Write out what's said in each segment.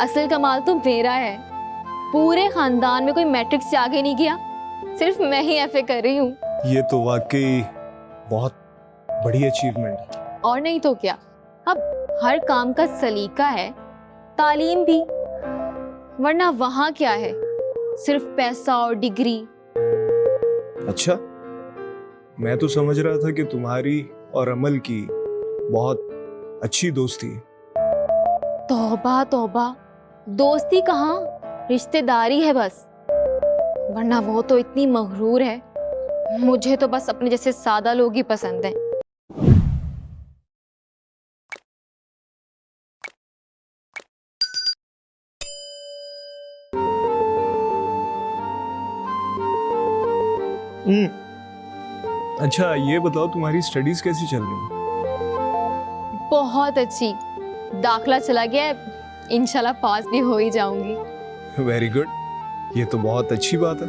असल कमाल तो मेरा है। पूरे खानदान में कोई मैट्रिक से आगे नहीं गया, सिर्फ मैं ही एफए कर रही हूँ। ये तो वाकई बहुत बड़ी अचीवमेंट है। और नहीं तो क्या, अब हर काम का सलीका है, तालीम भी। वरना वहाँ क्या है, सिर्फ पैसा और डिग्री। अच्छा, मैं तो समझ रहा था कि तुम्हारी और अमल की बहुत अच्छी दोस्ती है। तौबा तौबा, दोस्ती कहाँ, रिश्तेदारी है बस। वरना वो तो इतनी मगरूर है, मुझे तो बस अपने जैसे सादा लोग ही पसंद हैं। अच्छा, ये बताओ तुम्हारी स्टडीज कैसी चल रही हैं? बहुत अच्छी, दाखला चला गया है, इंशाल्लाह पास भी हो ही जाऊंगी। वेरी गुड, ये तो बहुत अच्छी बात है।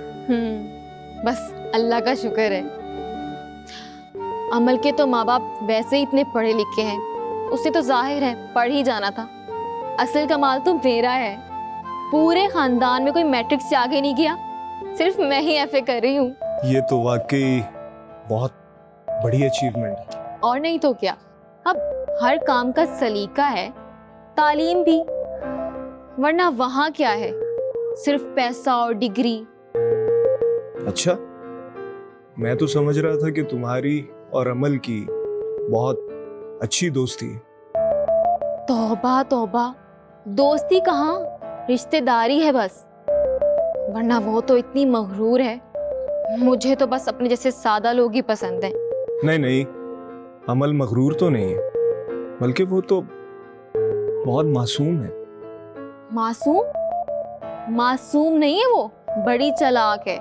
बस अल्लाह का शुक्र है। अमल के तो माँ बाप वैसे ही इतने पढ़े लिखे हैं, उसे तो जाहिर है पढ़ ही जाना था। असल कमाल तो मेरा है। पूरे खानदान में कोई मैट्रिक से आगे नहीं गया, सिर्फ मैं ही एफए कर रही हूँ। ये तो वाकई बहुत बड़ी अचीवमेंट है। और नहीं तो क्या, अब हर काम का सलीका है, तालीम भी। वरना वहाँ क्या है, सिर्फ पैसा और डिग्री। अच्छा, मैं तो समझ रहा था कि तुम्हारी और अमल की बहुत अच्छी दोस्ती है। तौबा तौबा, दोस्ती कहाँ, रिश्तेदारी है बस। वरना वो तो इतनी मगरूर है, मुझे तो बस अपने जैसे सादा लोग ही पसंद हैं। नहीं नहीं, अमल मगरूर तो नहीं है, बल्कि वो तो बहुत मासूम है। मासूम? मासूम नहीं है वो, बड़ी चालाक है।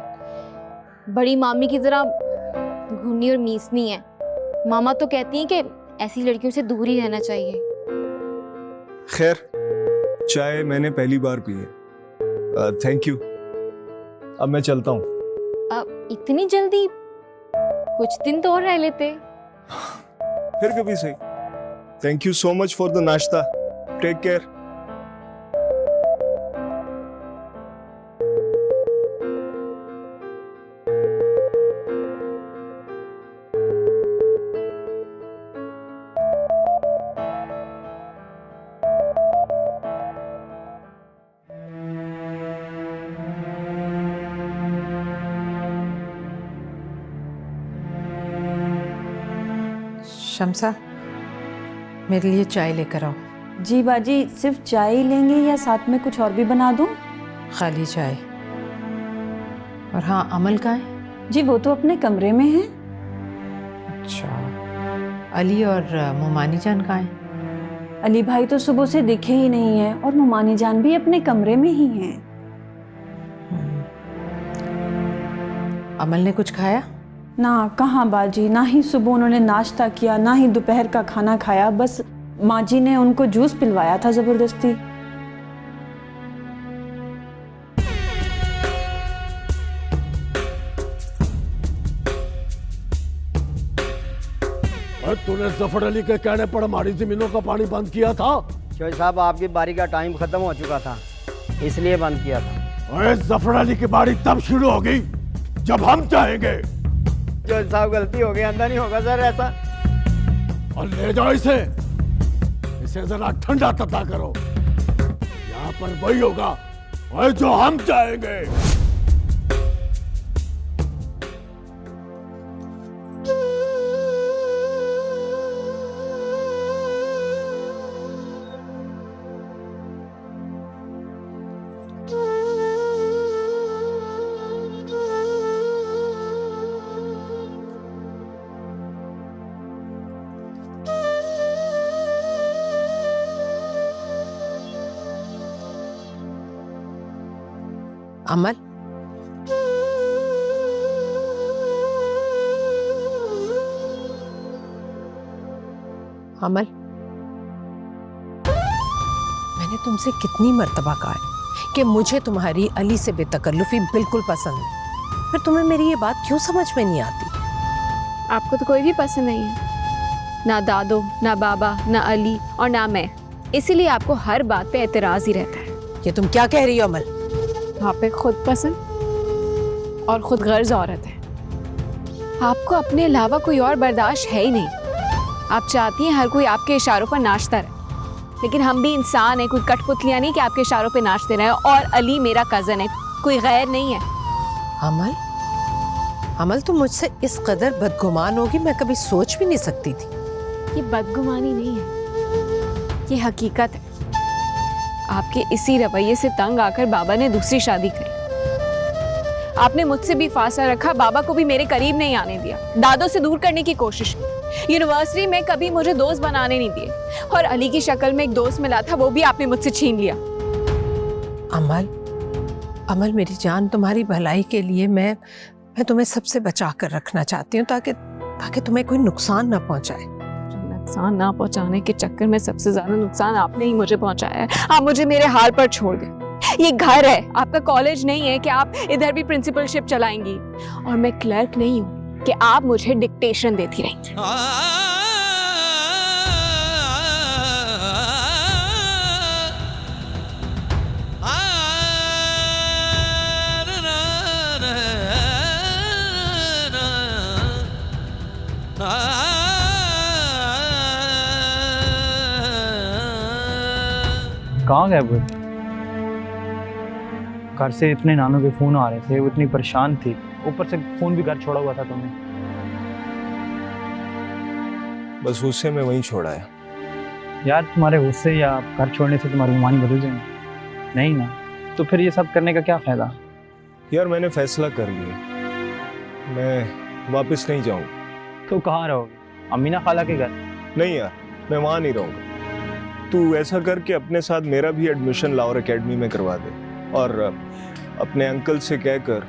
बड़ी मामी की जरा घुनी और मीसनी है। मामा तो कहती हैं कि ऐसी लड़कियों से दूर ही रहना चाहिए। खैर, चाय मैंने पहली बार पी है। Thank you. अब मैं चलता हूँ। अब इतनी जल्दी? कुछ दिन तो और रह लेते। फिर कभी सही। Thank you so much for the नाश्ता। Take care. शम्सा, मेरे लिए चाय लेकर आओ। जी बाजी, सिर्फ चाय ही लेंगे या साथ में कुछ और भी बना दूं? खाली चाय। और हाँ, अमल कहाँ है? जी वो तो अपने कमरे में है। अच्छा, अली और मोमानी जान कहाँ है? अली भाई तो सुबह से दिखे ही नहीं है और मोमानी जान भी अपने कमरे में ही हैं। अमल ने कुछ खाया? ना, कहाँ बाजी, ना ही सुबह उन्होंने नाश्ता किया, ना ही दोपहर का खाना खाया। बस माँ जी ने उनको जूस पिलवाया था जबरदस्ती। तूने जफर अली के कहने पर हमारी जमीनों का पानी बंद किया था? चौधरी साहब, आपकी बारी का टाइम खत्म हो चुका था, इसलिए बंद किया था। अरे जफर अली की बारी तब शुरू होगी जब हम चाहेंगे। चौधरी साहब, गलती हो गई, अंदर नहीं होगा सर ऐसा। और ले जाओ इसे जरा ठंडा तता करो। यहाँ पर वही होगा और जो हम चाहेंगे। अमल, अमल, मैंने तुमसे कितनी मर्तबा कहा है कि मुझे तुम्हारी अली से बेतकल्लुफी बिल्कुल पसंद नहीं, फिर तुम्हें मेरी ये बात क्यों समझ में नहीं आती? आपको तो कोई भी पसंद नहीं है, ना दादो, ना बाबा, ना अली और ना मैं। इसीलिए आपको हर बात पे एतराज ही रहता है। ये तुम क्या कह रही हो अमल? आप एक खुद पसंद और खुद गर्ज औरत है। आपको अपने अलावा कोई और बर्दाश्त है ही नहीं। आप चाहती हैं हर कोई आपके इशारों पर नाचता रहे, लेकिन हम भी इंसान हैं, कोई कठपुतलियां नहीं कि आपके इशारों पे नाचते रहे। और अली मेरा कज़न है, कोई गैर नहीं है। अमल, अमल तुम मुझसे इस कदर बदगुमान होगी मैं कभी सोच भी नहीं सकती थी। ये बदगुमानी नहीं है, ये हकीकत है। आपके इसी रवैये से तंग आकर बाबा ने दूसरी शादी करी। आपने मुझसे भी फासला रखा, बाबा को भी मेरे करीब नहीं आने दिया, दादों से दूर करने की कोशिश की। यूनिवर्सिटी में कभी मुझे दोस्त बनाने नहीं दिए, और अली की शक्ल में एक दोस्त मिला था, वो भी आपने मुझसे छीन लिया। अमल, अमल मेरी जान, तुम्हारी भलाई के लिए मैं तुम्हें सबसे बचा कर रखना चाहती हूँ, ताकि तुम्हें कोई नुकसान ना पहुंचाए। नुकसान ना पहुंचाने के चक्कर में सबसे ज्यादा नुकसान आपने ही मुझे पहुंचाया है। आप मुझे मेरे हाल पर छोड़ दें। ये घर है, आपका कॉलेज नहीं है कि आप इधर भी प्रिंसिपलशिप चलाएंगी, और मैं क्लर्क नहीं हूँ कि आप मुझे डिक्टेशन देती रहेंगी। कहाँ गए वो? घर से इतने नानों के फ़ोन आ रहे थे, वो इतनी परेशान थी, ऊपर से फ़ोन भी घर छोड़ा हुआ था तुमने। बस गुस्से में वहीं छोड़ा है। यार तुम्हारे गुस्से या घर छोड़ने से तुम्हारी गुमानी बदल जाएंगे? नहीं ना, तो फिर ये सब करने का क्या फ़ायदा? यार मैंने फैसला कर लिया, मैं वापस नहीं जाऊंगा। तो कहाँ रहोगे? अमीना खाला के घर? नहीं यार, मैं वहाँ नहीं रहूँगा। तू ऐसा कर कि अपने साथ मेरा भी एडमिशन लाहौर एकेडमी में करवा दे, और अपने अंकल से कहकर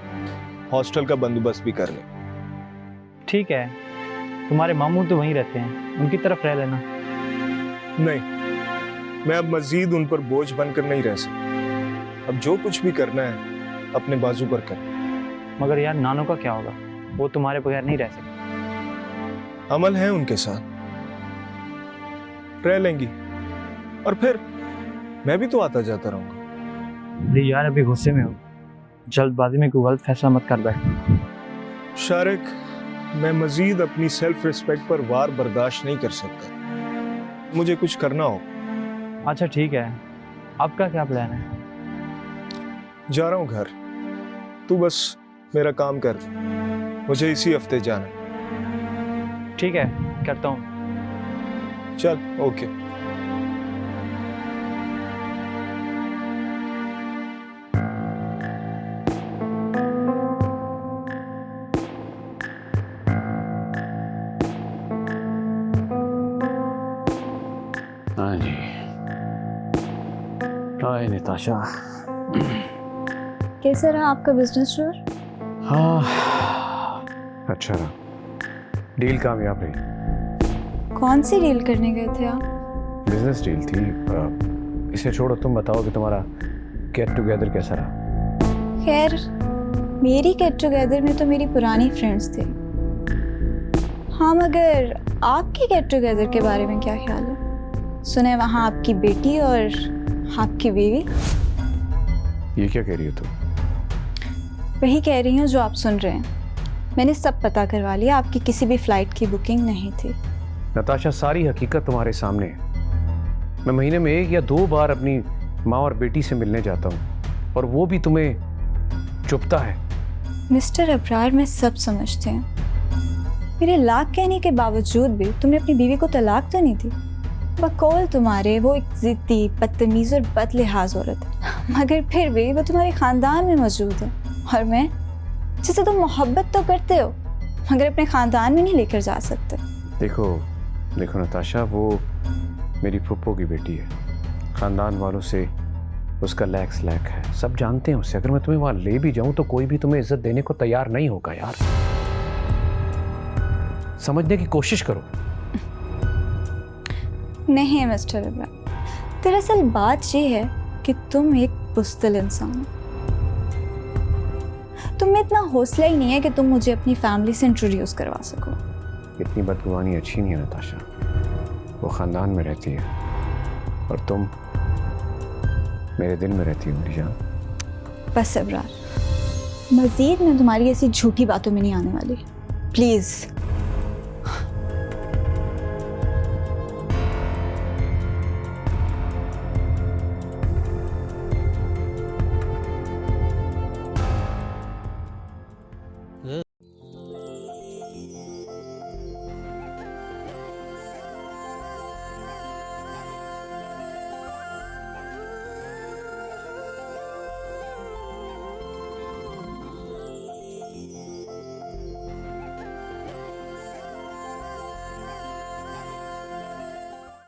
हॉस्टल का बंदोबस्त भी कर ले। ठीक है, तुम्हारे मामू तो वहीं रहते हैं, उनकी तरफ रह लेना। नहीं, मैं अब मजीद उन पर बोझ बनकर नहीं रह सकता। अब जो कुछ भी करना है अपने बाजू पर कर। मगर यार नानों का क्या होगा? वो तुम्हारे बगैर नहीं रह सकते। अमल है उनके साथ, रह लेंगी, और फिर मैं भी तो आता जाता रहूंगा। अरे यार अभी गुस्से में हो, जल्दबाजी में कोई गलत फैसला मत कर बैठ। शारिक, मैं मजीद अपनी सेल्फ रिस्पेक्ट पर वार बर्दाश्त नहीं कर सकता। मुझे कुछ करना हो। अच्छा ठीक है, आपका क्या प्लान है? जा रहा हूँ घर, तू बस मेरा काम कर, मुझे इसी हफ्ते जाना है। ठीक है, करता हूँ। चल, ओके। हाँ जी, हाय निताशा। कैसा रहा आपका बिजनेस टूर? हाँ, अच्छा रहा, डील कामयाब रही। कौन सी डील करने गए थे आप? बिजनेस डील थी। इसे छोड़ो, तुम बताओ कि तुम्हारा गेट टुगेदर कैसा रहा? खैर, मेरी गेट टुगेदर में तो मेरी पुरानी फ्रेंड्स थे। हाँ, मगर आपकी गेट टुगेदर के बारे में क्या ख्याल है? सुने वहाँ आपकी बेटी और आपकी बीवी। ये क्या कह रही हो तुम? वही कह रही हूँ जो आप सुन रहे हैं। मैंने सब पता करवा लिया, आपकी किसी भी फ्लाइट की बुकिंग नहीं थी। नताशा, सारी हकीकत तुम्हारे सामने है। मैं महीने में 1 या 2 बार अपनी माँ और बेटी से मिलने जाता हूँ, और वो भी तुम्हें चुभता है। मिस्टर अब्रार, मैं सब समझते हैं। मेरे लाख कहने के बावजूद भी तुमने अपनी बीवी को तलाक तो नहीं दी। बकौल तुम्हारे वो एक जिद्दी, बदतमीज और बदलिहाज औरत है, मगर फिर भी वो तुम्हारे खानदान में मौजूद है। और मैं, जिसे तुम मोहब्बत तो करते हो मगर अपने खानदान में नहीं लेकर जा सकते। देखो नताशा, वो मेरी फूफो की बेटी है। खानदान वालों से उसका लैक्स है, सब जानते हैं उसे। अगर मैं तुम्हें वहां ले भी जाऊं तो कोई भी तुम्हें इज्जत देने को तैयार नहीं होगा। यार, समझने की कोशिश करो। नहीं मिस्टर अब्रार, दरअसल बात ये है कि तुम एक बुज़दिल इंसान हो। तुम में इतना हौसला ही नहीं है कि तुम मुझे अपनी फैमिली से इंट्रोड्यूस करवा सको। इतनी बदगुमानी अच्छी नहीं है नताशा। वो खानदान में रहती है, और तुम मेरे दिल में रहती हो मेरी जान। बस अबरार, मज़ीद मैं तुम्हारी ऐसी झूठी बातों में नहीं आने वाली। प्लीज़